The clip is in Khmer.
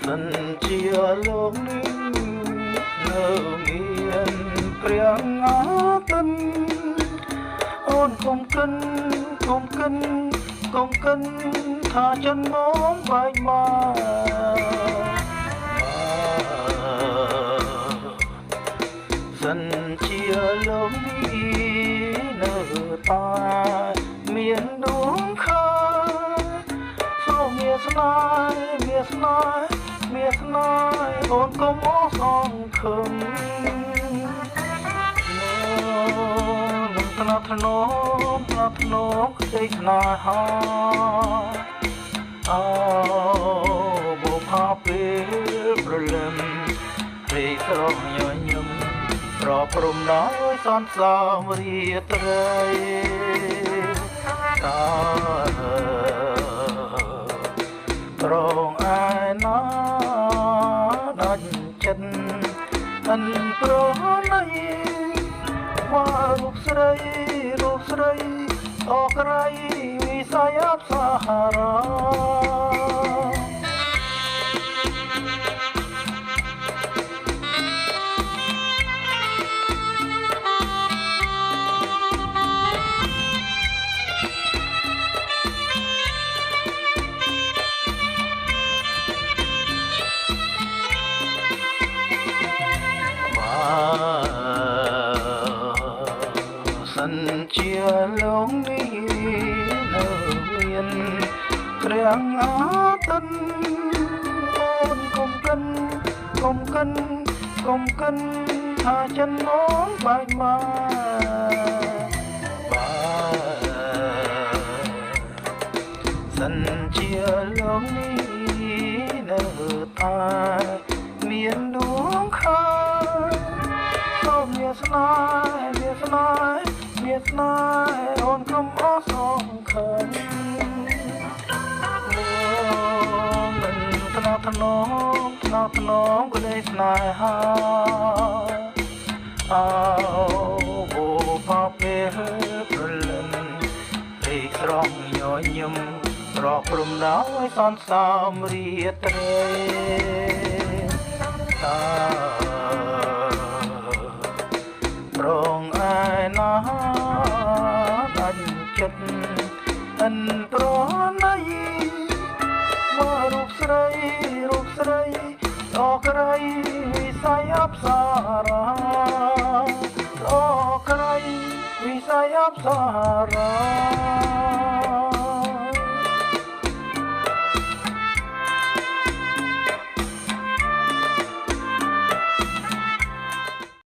សិនជាលោកនេះនៅមានព្រាំងអាទិនអូនកុំកិនថាចិនមកបែកមកសិនជាលោកនេះនៅតែមានដួងខើសូមមានស្នេហ៍អូនកុំអស់សងខឹមថ្នាក់ធ្នមក្តីស្នេហាបុផាពេលព្រលឹមរីស្រស់ញញឹមប្រព្រំដោយសន្សាមរាត្រីតាប្រងឯណាដាច់ចិត្តអិនប្រណីមករូបស្រីអក្រៃវិស័យអប្សរាសិនជាលោកនេះនៅមានព្រាំងអាទិនអូនកុំកិនថាចិនមកបែកមកសិនជាលោកនេះនៅតែមានដួងខើសូមមានស្នេហ៍អូនកុំអស់សងខឹមមិនថ្នាក់ធ្នមក្តីស្នេហាបុផាពេលព្រលឹមរីស្រស់ញញឹមប្រព្រំដោយសន្សាមរាត្រីប្រងឯណាដាច់ចិត្តអិនប្រណីមករូបស្រីអក្រៃវិស័យអប្សរាអក្រៃវិស័យអប្សរា